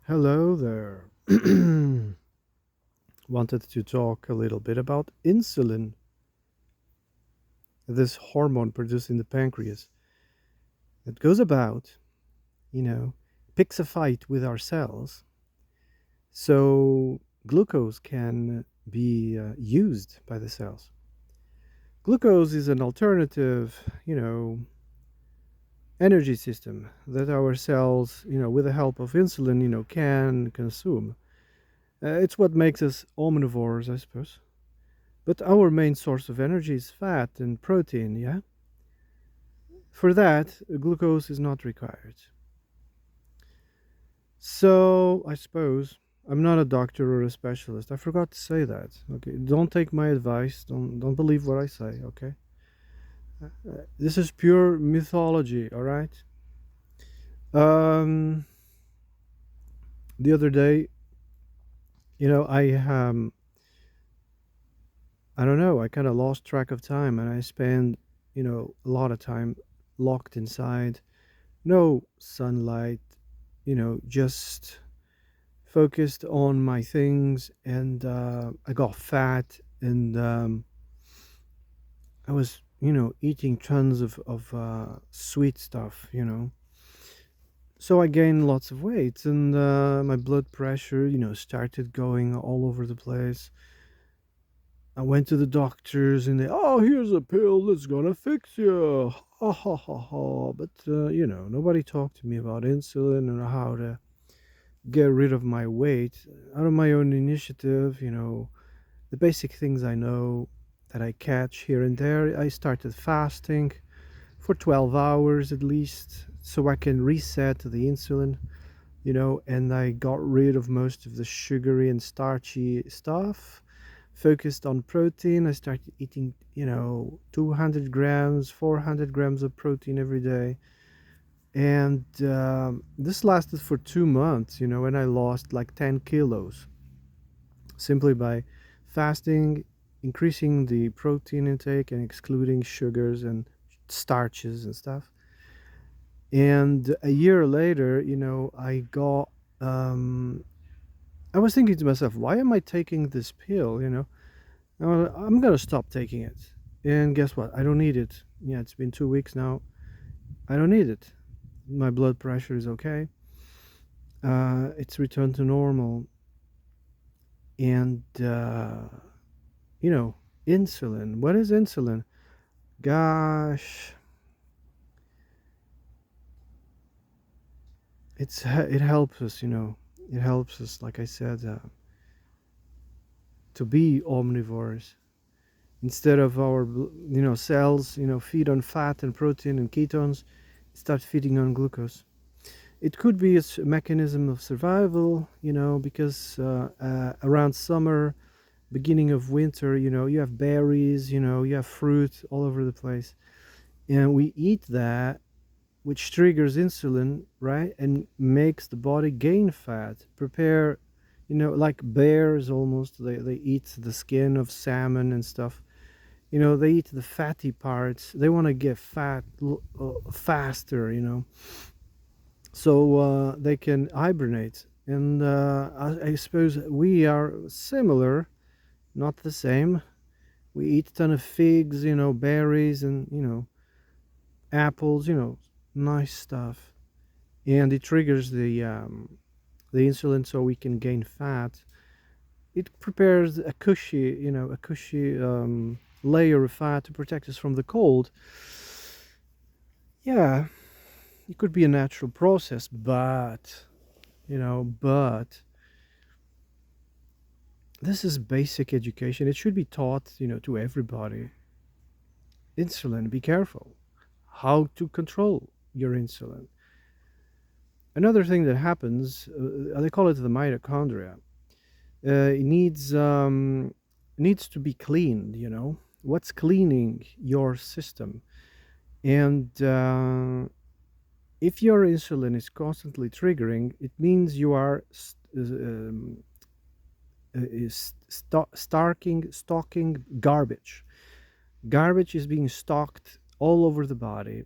Hello there. Wanted to talk a little bit about insulin, this hormone produced in the pancreas that goes about, you know, picks a fight with our cells so glucose can be used by the cells. Glucose is an alternative, energy system that our cells, with the help of insulin, can consume. It's what makes us omnivores, I suppose. But our main source of energy is fat and protein, yeah? For that, glucose is not required. So, I suppose I'm not a doctor or a specialist. I forgot to say that. Okay, don't take my advice. Don't believe what I say, okay? This is pure mythology, all right? Um the other day, I don't know, I kind of lost track of time and I spent, a lot of time locked inside. No sunlight, just focused on my things, and I got fat, and I was, eating tons of sweet stuff, So I gained lots of weight, and my blood pressure, started going all over the place. I went to the doctors, and oh, here's a pill that's gonna fix you. Ha ha ha ha. But, nobody talked to me about insulin and how to get rid of my weight out of my own initiative, the basic things I know that I catch here and there. I started fasting for 12 hours at least so I can reset the insulin, and I got rid of most of the sugary and starchy stuff. Focused on protein. I started eating, 200 grams, 400 grams of protein every day, and this lasted for 2 months, and I lost like 10 kilos simply by fasting, increasing the protein intake and excluding sugars and starches and stuff. And a year later, I was thinking to myself, why am I taking this pill? I'm gonna stop taking it. And guess what? I don't need it. Yeah, it's been 2 weeks now. I don't need it. My blood pressure is okay. It's returned to normal. And you know, insulin. What is insulin? Gosh, it helps us. It helps us. Like I said, to be omnivores instead of our cells. Feed on fat and protein and ketones. Start feeding on glucose. It could be a mechanism of survival. Because around summer, beginning of winter, you have berries, you have fruit all over the place, and we eat that, which triggers insulin, right, and makes the body gain fat, prepare, like bears almost. They eat the skin of salmon and stuff. They eat the fatty parts. They want to get fat faster, so they can hibernate. And I suppose we are similar, not the same. We eat a ton of figs, berries, and apples, nice stuff, and it triggers the insulin so we can gain fat. It prepares a cushy layer of fat to protect us from the cold. Yeah, it could be a natural process, but this is basic education. It should be taught, to everybody. Insulin, be careful. How to control your insulin. Another thing that happens, they call it the mitochondria. It needs to be cleaned. What's cleaning your system? And if your insulin is constantly triggering, it means you are stocking garbage. Garbage is being stocked all over the body.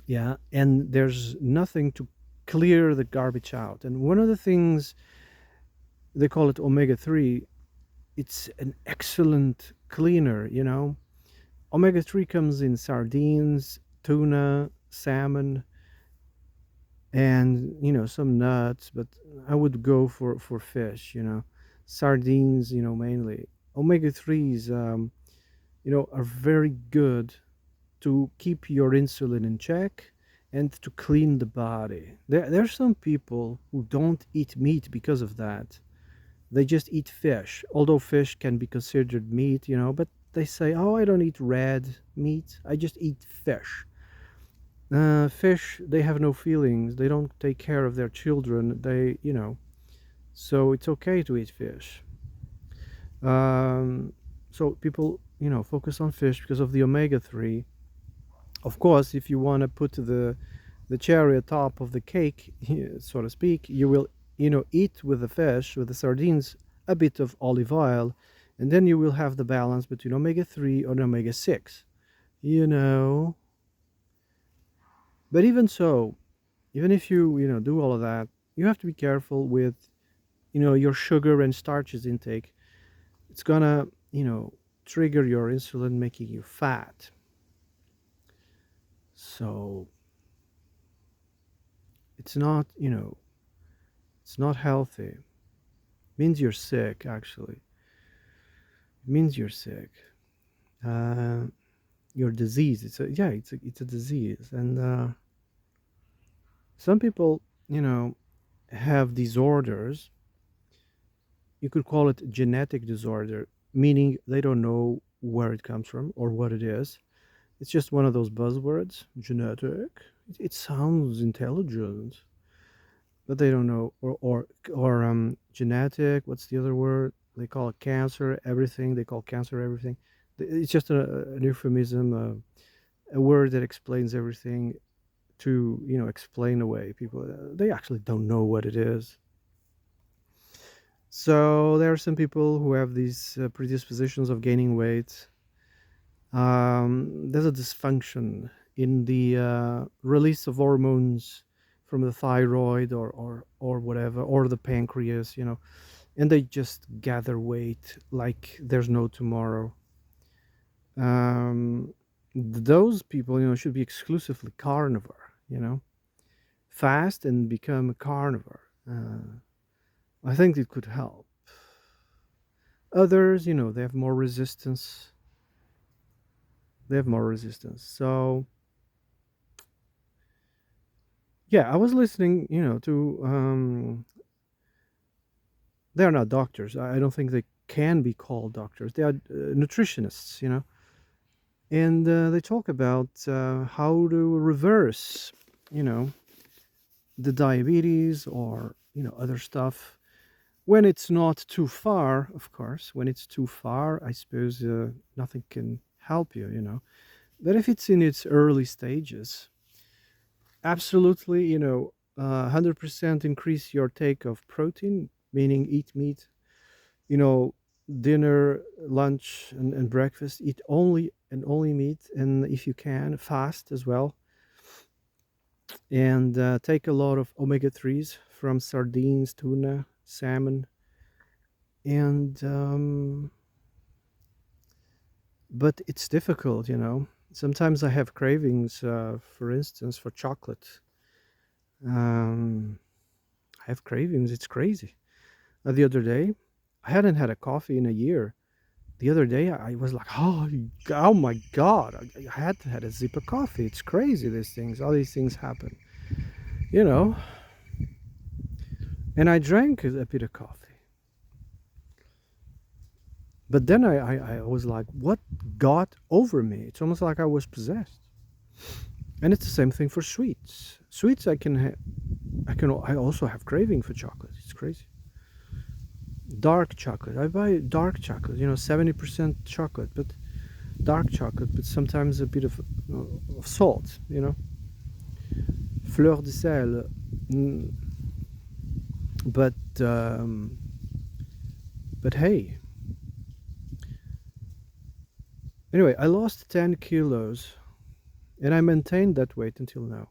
Yeah, and there's nothing to clear the garbage out. And one of the things, they call it omega 3, it's an excellent cleaner, you know. Omega 3 comes in sardines, tuna, salmon, and some nuts, but I would go for fish, sardines, mainly. Omega 3s, are very good to keep your insulin in check and to clean the body. There's some people who don't eat meat because of that. They just eat fish, although fish can be considered meat, but they say, oh, I don't eat red meat, I just eat fish. Fish, they have no feelings, they don't take care of their children, so it's okay to eat fish. Um, so people, focus on fish because of the omega 3. Of course, if you want to put the cherry atop of the cake, so to speak, you will, eat with the fish, with the sardines, a bit of olive oil, and then you will have the balance between omega 3 and omega 6. You know, but even so, even if you do all of that, you have to be careful with your sugar and starches intake. It's gonna trigger your insulin, making you fat. So it's not it's not healthy. It means you're sick, actually. It means you're sick. uh, your disease, it's a disease. And some people have disorders. You could call it genetic disorder, meaning they don't know where it comes from or what it is. It's just one of those buzzwords, genetic. It sounds intelligent, but they don't know. Or genetic. What's the other word? They call it cancer. Everything they call cancer. Everything. It's just an euphemism, a word that explains everything to explain away people. They actually don't know what it is. So there are some people who have these predispositions of gaining weight. There's a dysfunction in the release of hormones from the thyroid or whatever, or the pancreas, and they just gather weight like there's no tomorrow. Those people, should be exclusively carnivore, fast and become a carnivore. I think it could help. Others, they have more resistance. So, yeah, I was listening, to they are not doctors. I don't think they can be called doctors. They are nutritionists, and they talk about how to reverse, you know, the diabetes or other stuff when it's not too far. Of course, when it's too far, I suppose nothing can help you, But if it's in its early stages, absolutely, 100% increase your take of protein, meaning eat meat, you know, dinner, lunch, and breakfast, eat only and only meat, and if you can, fast as well. And take a lot of omega 3s from sardines, tuna, salmon. And, but it's difficult, Sometimes I have cravings, for instance, for chocolate. Um, I have cravings. It's crazy. The other day, I hadn't had a coffee in a year. The other day, I was like, oh my God, I had to have a sip of coffee. It's crazy, all these things happen, you know. And I drank a bit of coffee. But then I was like, what got over me? It's almost like I was possessed. And it's the same thing for sweets. Sweets, I also have craving for chocolate. It's crazy. Dark chocolate. I buy dark chocolate, 70% chocolate, but dark chocolate, but sometimes a bit of salt, Fleur de sel. But hey. Anyway, I lost 10 kilos and I maintained that weight until now.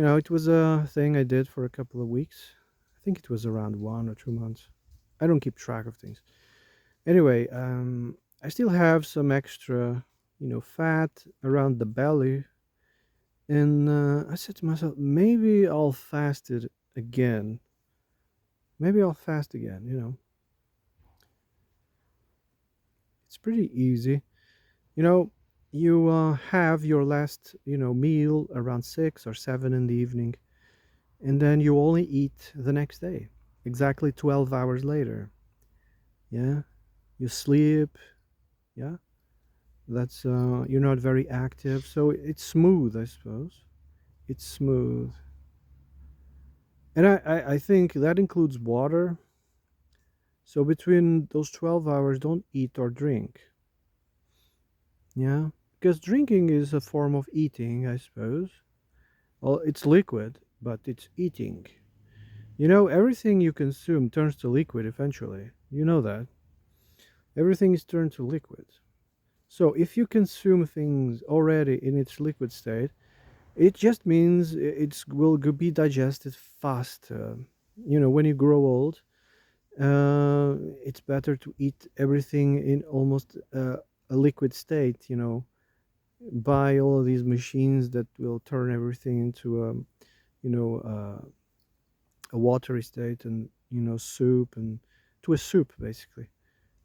It was a thing I did for a couple of weeks. I think it was around 1 or 2 months. I don't keep track of things. Anyway, I still have some extra, fat around the belly, and I said to myself, maybe I'll fast it again. Maybe I'll fast again. It's pretty easy. You know, you have your last, meal around 6 or 7 in the evening, and then you only eat the next day, exactly 12 hours later. Yeah, you sleep. Yeah, that's you're not very active, so it's smooth, I suppose. It's smooth, and I think that includes water. So between those 12 hours, don't eat or drink. Yeah, because drinking is a form of eating, I suppose. Well, it's liquid, but it's eating. Everything you consume turns to liquid eventually. You know that. Everything is turned to liquid. So if you consume things already in its liquid state, it just means it's will be digested faster. When you grow old, it's better to eat everything in almost a liquid state. Buy all of these machines that will turn everything into you know, uh, a watery state, and soup, and to a soup basically,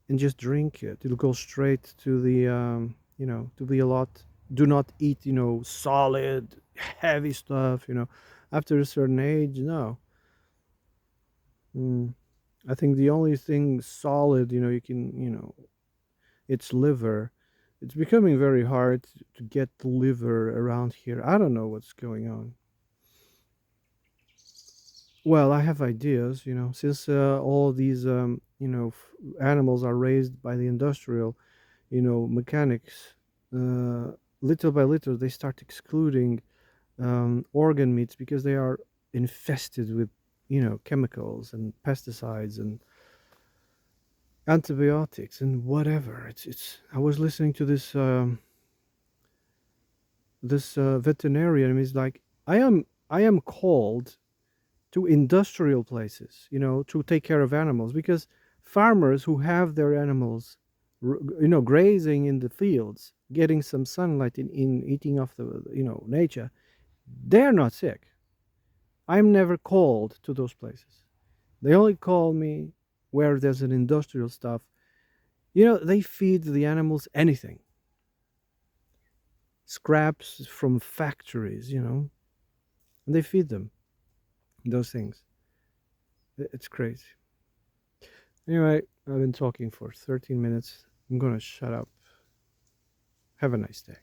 and just drink it. It'll go straight to the to be a lot. Do not eat solid heavy stuff. After a certain age, no. mm. I think the only thing solid, you can, it's liver. It's becoming very hard to get the liver around here. I don't know what's going on. Well, I have ideas, since all these, animals are raised by the industrial, mechanics. Uh, Little by little, they start excluding organ meats because they are infested with, chemicals and pesticides and antibiotics and whatever. It's. I was listening to this veterinarian, and he's like, I am called to industrial places, to take care of animals, because farmers who have their animals, grazing in the fields, getting some sunlight, in eating off the, nature, they're not sick. I'm never called to those places. They only call me where there's an industrial stuff. They feed the animals anything, scraps from factories, and they feed them those things. It's crazy. Anyway, I've been talking for 13 minutes. I'm gonna shut up. Have a nice day.